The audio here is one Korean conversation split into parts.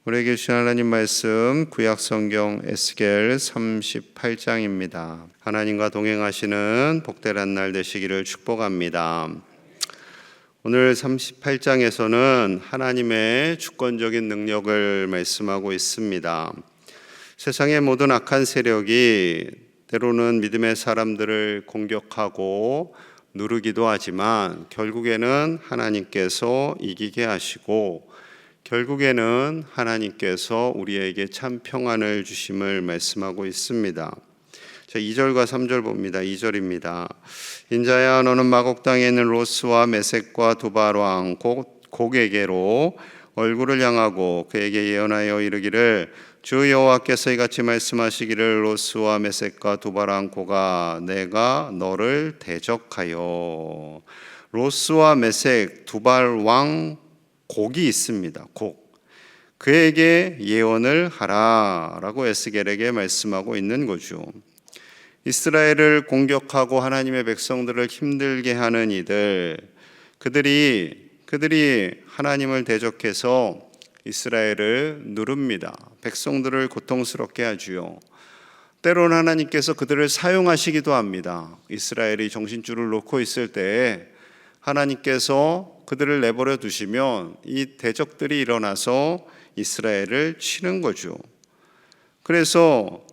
우리에게 주신 하나님 말씀 구약성경 에스겔 38장입니다. 하나님과 동행하시는 복되란 날 되시기를 축복합니다. 오늘 38장에서는 하나님의 주권적인 능력을 말씀하고 있습니다. 세상의 모든 악한 세력이 때로는 믿음의 사람들을 공격하고 누르기도 하지만 결국에는 하나님께서 이기게 하시고 결국에는 하나님께서 우리에게 참 평안을 주심을 말씀하고 있습니다. 자, 2절과 3절 봅니다. 2절입니다. 인자야 너는 마곡 땅에 있는 로스와 메섹과 두발 왕 곡에게로 얼굴을 향하고 그에게 예언하여 이르기를 주 여호와께서 이같이 말씀하시기를 로스와 메섹과 두발 왕 곡아 내가 너를 대적하여. 로스와 메섹 두발 왕 곡이 있습니다. 곡. 그에게 예언을 하라라고 에스겔에게 말씀하고 있는 거죠. 이스라엘을 공격하고 하나님의 백성들을 힘들게 하는 이들, 그들이 하나님을 대적해서 이스라엘을 누릅니다. 백성들을 고통스럽게 하지요. 때로는 하나님께서 그들을 사용하시기도 합니다. 이스라엘이 정신줄을 놓고 있을 때에 하나님께서 그들을 내버려 두시면 이 대적들이 일어나서 이스라엘을 치는 거죠. 그래서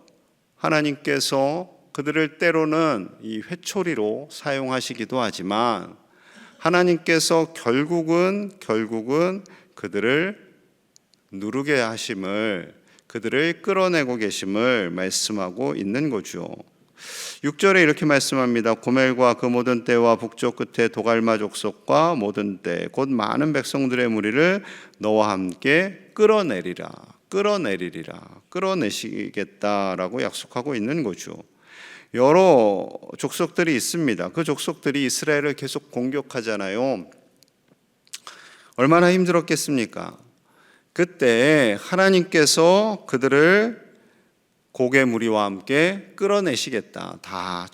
하나님께서 그들을 때로는 이 회초리로 사용하시기도 하지만 하나님께서 결국은 그들을 누르게 하심을, 그들을 끌어내고 계심을 말씀하고 있는 거죠. 6절에 이렇게 말씀합니다. 고멜과 그 모든 떼와 북쪽 끝에 도갈마 족속과 모든 떼 곧 많은 백성들의 무리를 너와 함께 끌어내시겠다라고 약속하고 있는 거죠. 여러 족속들이 있습니다. 그 족속들이 이스라엘을 계속 공격하잖아요. 얼마나 힘들었겠습니까? 그때 하나님께서 그들을 곡의 무리와 함께 끌어내시겠다, 다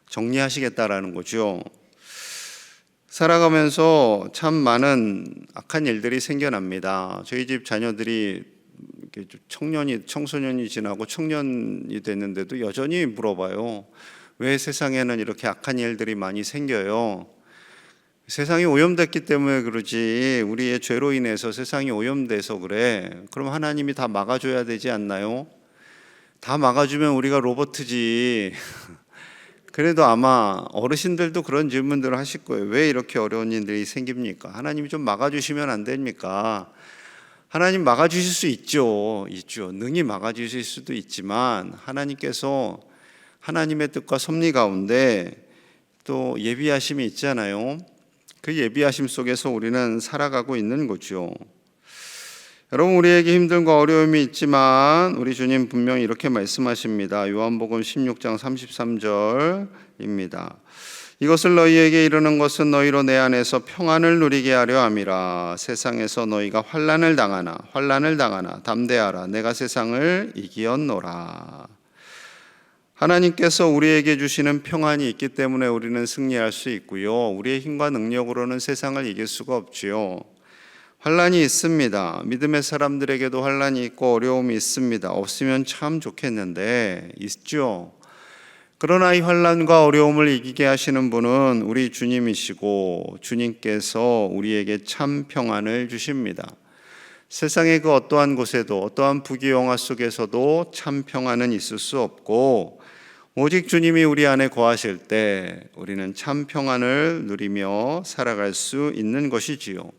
정리하시겠다라는 거죠. 살아가면서 참 많은 악한 일들이 생겨납니다. 저희 집 자녀들이 청소년이 지나고 청년이 됐는데도 여전히 물어봐요. 왜 세상에는 이렇게 악한 일들이 많이 생겨요? 세상이 오염됐기 때문에 그러지, 우리의 죄로 인해서 세상이 오염돼서 그래. 그럼 하나님이 다 막아줘야 되지 않나요? 다 막아주면 우리가 로봇이지. 그래도 아마 어르신들도 그런 질문들을 하실 거예요. 왜 이렇게 어려운 일들이 생깁니까? 하나님이 좀 막아주시면 안 됩니까? 하나님 막아주실 수 있죠. 능히 막아주실 수도 있지만 하나님께서 하나님의 뜻과 섭리 가운데 또 예비하심이 있잖아요. 그 예비하심 속에서 우리는 살아가고 있는 거죠. 여러분, 우리에게 힘듦과 어려움이 있지만 우리 주님 분명히 이렇게 말씀하십니다. 요한복음 16장 33절입니다. 이것을 너희에게 이르는 것은 너희로 내 안에서 평안을 누리게 하려 함이라. 세상에서 너희가 환난을 당하나 담대하라. 내가 세상을 이기었노라. 하나님께서 우리에게 주시는 평안이 있기 때문에 우리는 승리할 수 있고요. 우리의 힘과 능력으로는 세상을 이길 수가 없지요. 환난이 있습니다. 믿음의 사람들에게도 환난이 있고 어려움이 있습니다. 없으면 참 좋겠는데 있죠. 그러나 이 환난과 어려움을 이기게 하시는 분은 우리 주님이시고 주님께서 우리에게 참 평안을 주십니다. 세상의 그 어떠한 곳에도 어떠한 부귀영화 속에서도 참 평안은 있을 수 없고 오직 주님이 우리 안에 거하실 때 우리는 참 평안을 누리며 살아갈 수 있는 것이지요.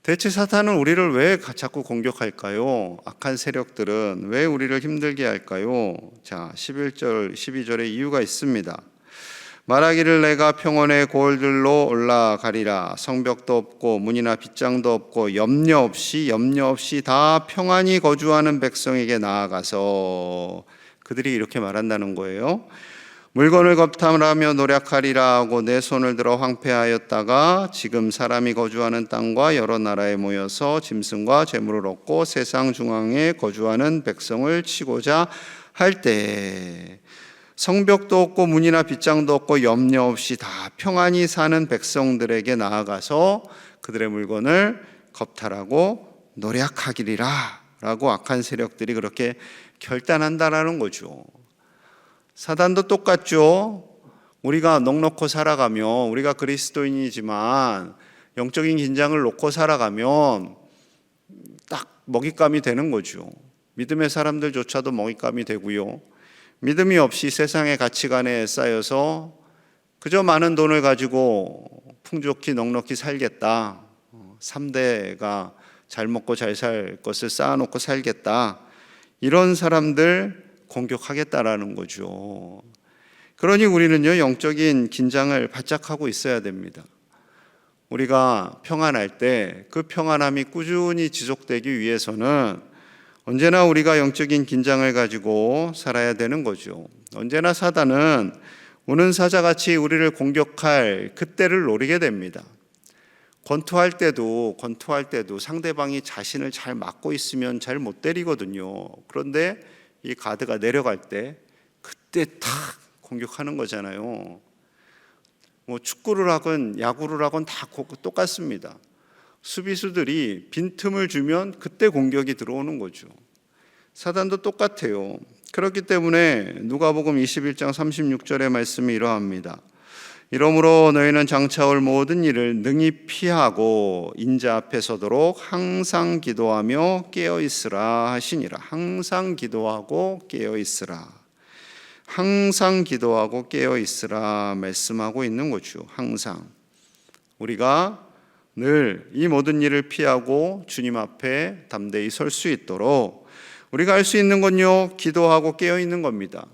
대체 사탄은 우리를 왜 자꾸 공격할까요? 악한 세력들은 왜 우리를 힘들게 할까요? 자, 11절, 12절에 이유가 있습니다. 말하기를 내가 평원의 고을들로 올라가리라. 성벽도 없고 문이나 빗장도 없고 염려 없이 다 평안히 거주하는 백성에게 나아가서, 그들이 이렇게 말한다는 거예요. 물건을 겁탈하며 노력하리라 하고 내 손을 들어 황폐하였다가 지금 사람이 거주하는 땅과 여러 나라에 모여서 짐승과 재물을 얻고 세상 중앙에 거주하는 백성을 치고자 할 때, 성벽도 없고 문이나 빗장도 없고 염려 없이 다 평안히 사는 백성들에게 나아가서 그들의 물건을 겁탈하고 노력하기리라 라고 악한 세력들이 그렇게 결단한다라는 거죠. 사단도 똑같죠. 우리가 넉넉히 살아가면, 우리가 그리스도인이지만 영적인 긴장을 놓고 살아가면 딱 먹잇감이 되는 거죠. 믿음의 사람들조차도 먹잇감이 되고요. 믿음이 없이 세상의 가치관에 쌓여서 그저 많은 돈을 가지고 풍족히 넉넉히 살겠다, 3대가 잘 먹고 잘 살 것을 쌓아놓고 살겠다, 이런 사람들 공격하겠다라는 거죠. 그러니 우리는요, 영적인 긴장을 바짝 하고 있어야 됩니다. 우리가 평안할 때 그 평안함이 꾸준히 지속되기 위해서는 언제나 우리가 영적인 긴장을 가지고 살아야 되는 거죠. 언제나 사단은 우는 사자같이 우리를 공격할 그때를 노리게 됩니다. 권투할 때도 상대방이 자신을 잘 막고 있으면 잘 못 때리거든요. 그런데 이 가드가 내려갈 때 그때 탁 공격하는 거잖아요. 뭐 축구를 하건 야구를 하건 다 똑같습니다. 수비수들이 빈틈을 주면 그때 공격이 들어오는 거죠. 사단도 똑같아요. 그렇기 때문에 누가복음 21장 36절의 말씀이 이러합니다. 이러므로 너희는 장차 올 모든 일을 능히 피하고 인자 앞에 서도록 항상 기도하며 깨어있으라 하시니라. 항상 기도하고 깨어있으라. 항상 기도하고 깨어있으라 말씀하고 있는 거죠. 항상. 우리가 늘 이 모든 일을 피하고 주님 앞에 담대히 설 수 있도록 우리가 할 수 있는 건요, 기도하고 깨어있는 겁니다.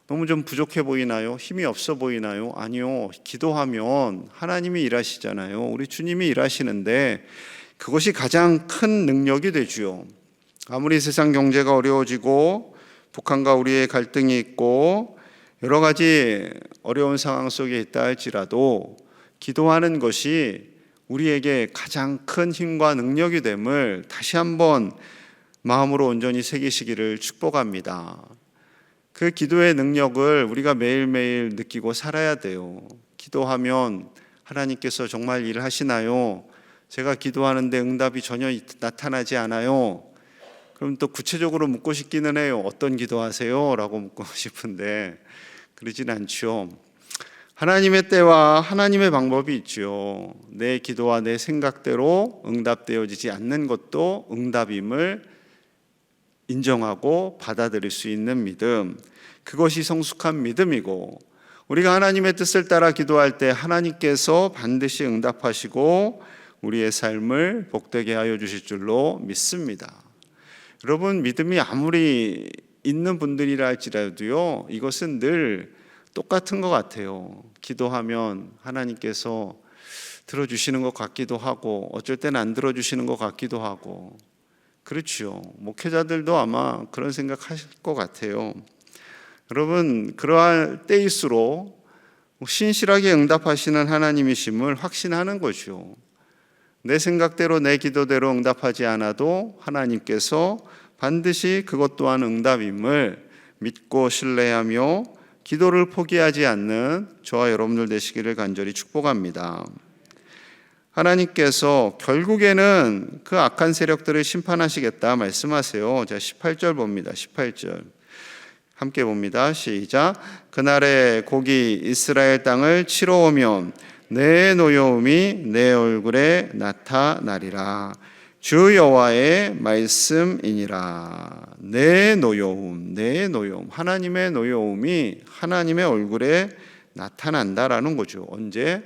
너무 좀 부족해 보이나요? 힘이 없어 보이나요? 아니요. 기도하면 하나님이 일하시잖아요. 우리 주님이 일하시는데 그것이 가장 큰 능력이 되죠. 아무리 세상 경제가 어려워지고 북한과 우리의 갈등이 있고 여러 가지 어려운 상황 속에 있다 할지라도 기도하는 것이 우리에게 가장 큰 힘과 능력이 됨을 다시 한번 마음으로 온전히 새기시기를 축복합니다. 그 기도의 능력을 우리가 매일매일 느끼고 살아야 돼요. 기도하면 하나님께서 정말 일을 하시나요? 제가 기도하는데 응답이 전혀 나타나지 않아요. 그럼 또 구체적으로 묻고 싶기는 해요. 어떤 기도하세요? 라고 묻고 싶은데 그러진 않죠. 하나님의 때와 하나님의 방법이 있죠. 내 기도와 내 생각대로 응답되어지지 않는 것도 응답임을 인정하고 받아들일 수 있는 믿음, 그것이 성숙한 믿음이고, 우리가 하나님의 뜻을 따라 기도할 때 하나님께서 반드시 응답하시고 우리의 삶을 복되게 하여 주실 줄로 믿습니다. 여러분, 믿음이 아무리 있는 분들이라 할지라도요, 이것은 늘 똑같은 것 같아요. 기도하면 하나님께서 들어주시는 것 같기도 하고 어쩔 때는 안 들어주시는 것 같기도 하고, 그렇죠. 목회자들도 아마 그런 생각하실 것 같아요. 여러분, 그러할 때일수록 신실하게 응답하시는 하나님이심을 확신하는 거죠. 내 생각대로 내 기도대로 응답하지 않아도 하나님께서 반드시 그것 또한 응답임을 믿고 신뢰하며 기도를 포기하지 않는 저와 여러분들 되시기를 간절히 축복합니다. 하나님께서 결국에는 그 악한 세력들을 심판하시겠다 말씀하세요. 자, 18절 봅니다. 18절 함께 봅니다. 시작. 그날에 곡이 이스라엘 땅을 치러 오면 내 노여움이 내 얼굴에 나타나리라. 주 여호와의 말씀이니라. 내 노여움, 하나님의 노여움이 하나님의 얼굴에 나타난다라는 거죠. 언제?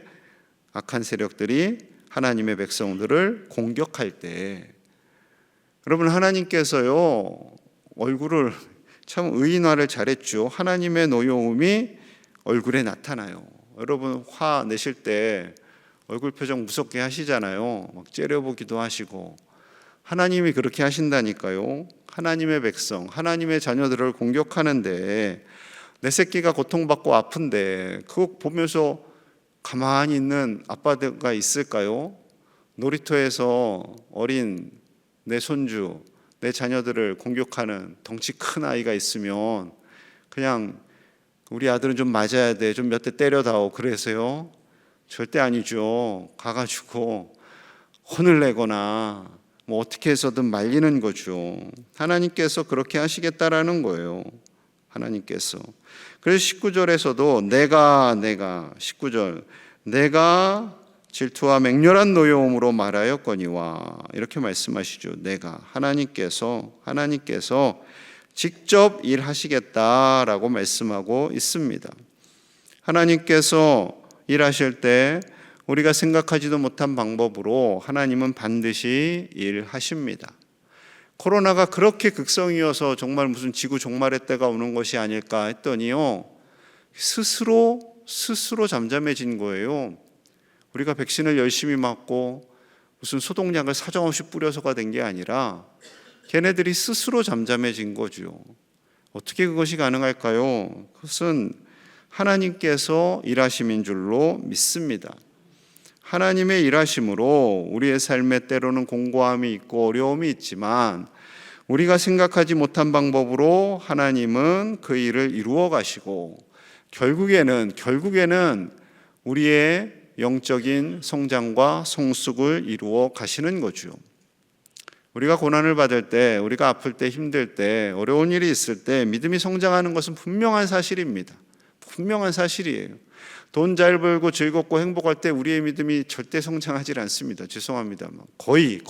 악한 세력들이 하나님의 백성들을 공격할 때. 여러분, 하나님께서요, 얼굴을 참 의인화를 잘했죠. 하나님의 노여움이 얼굴에 나타나요. 여러분, 화 내실 때 얼굴 표정 무섭게 하시잖아요. 막 째려보기도 하시고. 하나님이 그렇게 하신다니까요. 하나님의 백성, 하나님의 자녀들을 공격하는데 내 새끼가 고통받고 아픈데 그거 보면서 가만히 있는 아빠가 있을까요? 놀이터에서 어린 내 손주, 내 자녀들을 공격하는 덩치 큰 아이가 있으면 그냥 우리 아들은 좀 맞아야 돼, 좀 몇 대 때려다오 그래서요? 절대 아니죠. 가가지고 혼을 내거나 뭐 어떻게 해서든 말리는 거죠. 하나님께서 그렇게 하시겠다라는 거예요. 하나님께서. 그래서 19절에서도 내가 19절 내가 질투와 맹렬한 노여움으로 말하였거니와 이렇게 말씀하시죠. 내가 하나님께서 직접 일하시겠다라고 말씀하고 있습니다. 하나님께서 일하실 때 우리가 생각하지도 못한 방법으로 하나님은 반드시 일하십니다. 코로나가 그렇게 극성이어서 정말 무슨 지구 종말의 때가 오는 것이 아닐까 했더니요, 스스로 잠잠해진 거예요. 우리가 백신을 열심히 맞고 무슨 소독약을 사정없이 뿌려서가 된 게 아니라 걔네들이 스스로 잠잠해진 거죠. 어떻게 그것이 가능할까요? 그것은 하나님께서 일하심인 줄로 믿습니다. 하나님의 일하심으로 우리의 삶에 때로는 공고함이 있고 어려움이 있지만 우리가 생각하지 못한 방법으로 하나님은 그 일을 이루어 가시고 결국에는 우리의 영적인 성장과 성숙을 이루어 가시는 거죠. 우리가 고난을 받을 때, 우리가 아플 때, 힘들 때, 어려운 일이 있을 때 믿음이 성장하는 것은 분명한 사실입니다. 분명한 사실이에요. 돈 잘 벌고 즐겁고 행복할 때 우리의 믿음이 절대 성장하지 않습니다. 죄송합니다만 거의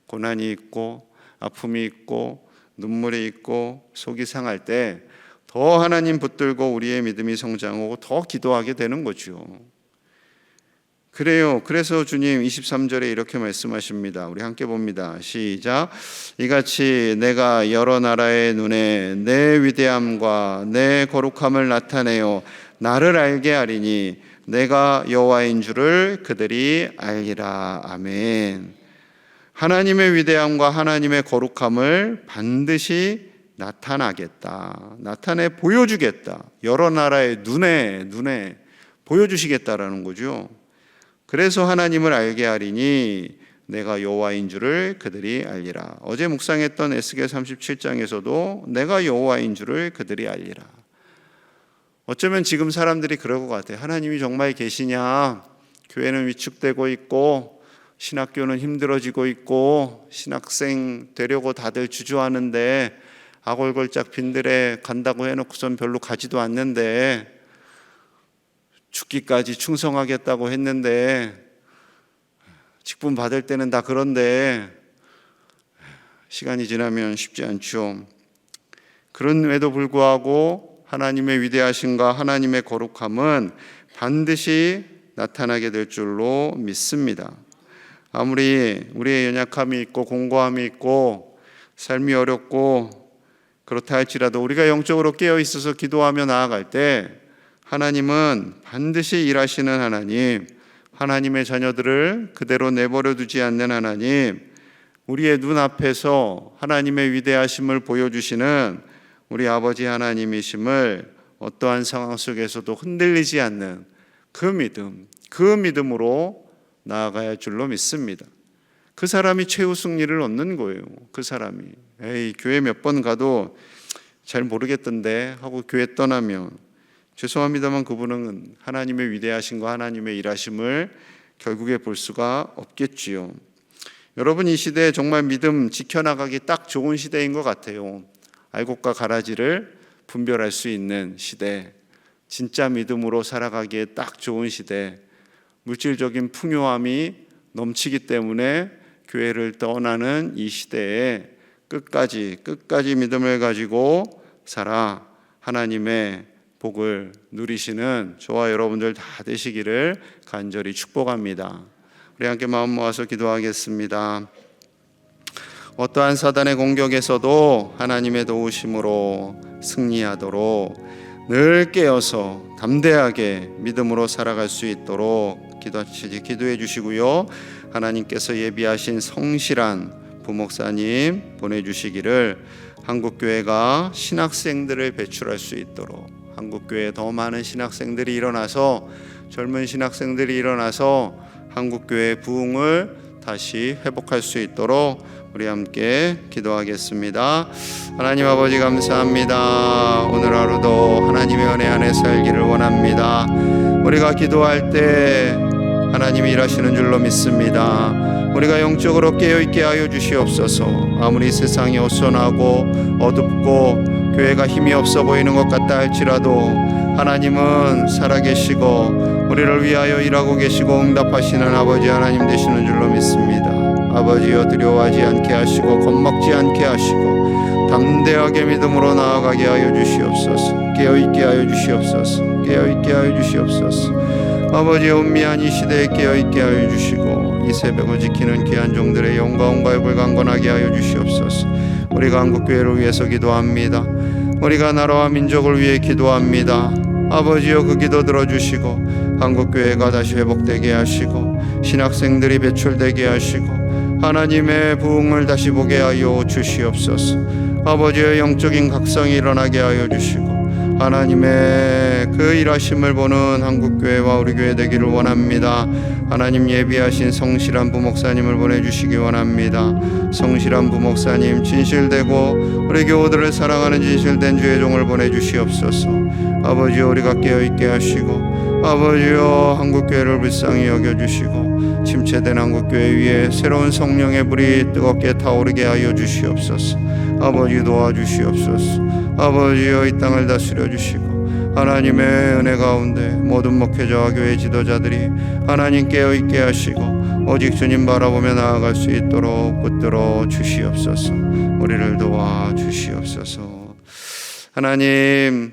고난이 있고 아픔이 있고 눈물이 있고 속이 상할 때 더 하나님 붙들고 우리의 믿음이 성장하고 더 기도하게 되는 거죠. 그래요. 그래서 주님 23절에 이렇게 말씀하십니다. 우리 함께 봅니다. 시작. 이같이 내가 여러 나라의 눈에 내 위대함과 내 거룩함을 나타내어 나를 알게 하리니 내가 여호와인 줄을 그들이 알리라. 아멘. 하나님의 위대함과 하나님의 거룩함을 반드시 나타내 보여주겠다. 여러 나라의 눈에 보여주시겠다라는 거죠. 그래서 하나님을 알게 하리니 내가 여호와인 줄을 그들이 알리라. 어제 묵상했던 에스겔 37장에서도 내가 여호와인 줄을 그들이 알리라. 어쩌면 지금 사람들이 그럴 것 같아요. 하나님이 정말 계시냐? 교회는 위축되고 있고 신학교는 힘들어지고 있고 신학생 되려고 다들 주저하는데 아골골짝 빈들에 간다고 해놓고선 별로 가지도 않는데 죽기까지 충성하겠다고 했는데 직분 받을 때는 다 그런데 시간이 지나면 쉽지 않죠. 그런에도 불구하고 하나님의 위대하심과 하나님의 거룩함은 반드시 나타나게 될 줄로 믿습니다. 아무리 우리의 연약함이 있고 공고함이 있고 삶이 어렵고 그렇다 할지라도 우리가 영적으로 깨어 있어서 기도하며 나아갈 때 하나님은 반드시 일하시는 하나님, 하나님의 자녀들을 그대로 내버려 두지 않는 하나님, 우리의 눈앞에서 하나님의 위대하심을 보여주시는 우리 아버지 하나님이심을 어떠한 상황 속에서도 흔들리지 않는 그 믿음으로 나아가야 할 줄로 믿습니다. 그 사람이 최후 승리를 얻는 거예요. 그 사람이 교회 몇 번 가도 잘 모르겠던데 하고 교회 떠나면 죄송합니다만 그분은 하나님의 위대하심과 하나님의 일하심을 결국에 볼 수가 없겠지요. 여러분, 이 시대에 정말 믿음 지켜나가기 딱 좋은 시대인 것 같아요. 알곡과 가라지를 분별할 수 있는 시대, 진짜 믿음으로 살아가기에 딱 좋은 시대. 물질적인 풍요함이 넘치기 때문에 교회를 떠나는 이 시대에 끝까지 믿음을 가지고 살아 하나님의 복을 누리시는 저와 여러분들 다 되시기를 간절히 축복합니다. 우리 함께 마음 모아서 기도하겠습니다. 어떠한 사단의 공격에서도 하나님의 도우심으로 승리하도록 늘 깨어서 담대하게 믿음으로 살아갈 수 있도록 기도해 주시고요. 하나님께서 예비하신 성실한 부목사님 보내주시기를 한국교회가 신학생들을 배출할 수 있도록 한국교회에 더 많은 신학생들이 일어나서 젊은 신학생들이 일어나서 한국교회의 부흥을 다시 회복할 수 있도록 우리 함께 기도하겠습니다. 하나님 아버지 감사합니다. 오늘 하루도 하나님의 은혜 안에 살기를 원합니다. 우리가 기도할 때 하나님이 일하시는 줄로 믿습니다. 우리가 영적으로 깨어있게 하여 주시옵소서. 아무리 세상이 어수선하고 어둡고 교회가 힘이 없어 보이는 것 같다 할지라도 하나님은 살아계시고 우리를 위하여 일하고 계시고 응답하시는 아버지 하나님 되시는 줄로 믿습니다. 아버지여, 두려워하지 않게 하시고 겁먹지 않게 하시고 담대하게 믿음으로 나아가게 하여 주시옵소서. 깨어있게 하여 주시옵소서. 깨어있게 하여 주시옵소서. 아버지여, 은미한 이 시대에 깨어있게 하여 주시고 이 새벽을 지키는 귀한 종들의 영과 온가욕을 강건하게 하여 주시옵소서. 우리가 한국교회를 위해서 기도합니다. 우리가 나라와 민족을 위해 기도합니다. 아버지여, 그 기도 들어주시고 한국교회가 다시 회복되게 하시고 신학생들이 배출되게 하시고 하나님의 부흥을 다시 보게 하여 주시옵소서. 아버지의 영적인 각성이 일어나게 하여 주시고 하나님의 그 일하심을 보는 한국교회와 우리 교회 되기를 원합니다. 하나님, 예비하신 성실한 부목사님을 보내주시기 원합니다. 성실한 부목사님, 진실되고 우리 교우들을 사랑하는 진실된 주의 종을 보내주시옵소서. 아버지여, 우리가 깨어있게 하시고 아버지여, 한국교회를 불쌍히 여겨주시고 침체된 한국교회 위에 새로운 성령의 불이 뜨겁게 타오르게 하여 주시옵소서. 아버지, 도와주시옵소서. 아버지여, 이 땅을 다스려 주시고 하나님의 은혜 가운데 모든 목회자와 교회 지도자들이 하나님 깨어있게 하시고 오직 주님 바라보며 나아갈 수 있도록 붙들어 주시옵소서. 우리를 도와 주시옵소서. 하나님,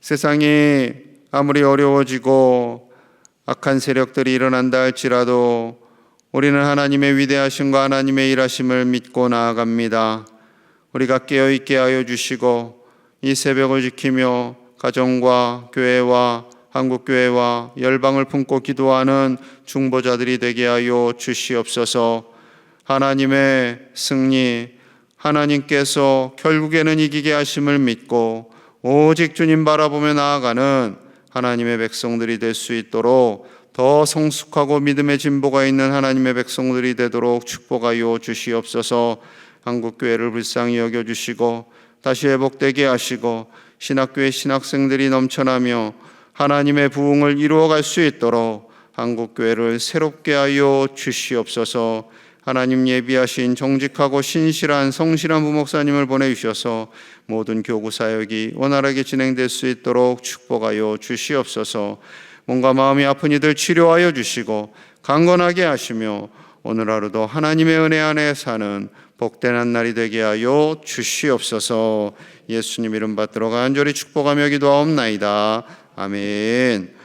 세상이 아무리 어려워지고 악한 세력들이 일어난다 할지라도 우리는 하나님의 위대하심과 하나님의 일하심을 믿고 나아갑니다. 우리가 깨어있게 하여 주시고 이 새벽을 지키며 가정과 교회와 한국교회와 열방을 품고 기도하는 중보자들이 되게 하여 주시옵소서. 하나님의 승리, 하나님께서 결국에는 이기게 하심을 믿고 오직 주님 바라보며 나아가는 하나님의 백성들이 될 수 있도록 더 성숙하고 믿음의 진보가 있는 하나님의 백성들이 되도록 축복하여 주시옵소서. 한국교회를 불쌍히 여겨주시고 다시 회복되게 하시고 신학교의 신학생들이 넘쳐나며 하나님의 부흥을 이루어갈 수 있도록 한국교회를 새롭게 하여 주시옵소서. 하나님, 예비하신 정직하고 신실한 성실한 부목사님을 보내주셔서 모든 교구 사역이 원활하게 진행될 수 있도록 축복하여 주시옵소서. 몸과 마음이 아픈 이들 치료하여 주시고 강건하게 하시며 오늘 하루도 하나님의 은혜 안에 사는 복된 한 날이 되게 하여 주시옵소서. 예수님 이름 받들어 간절히 축복하며 기도하옵나이다. 아멘.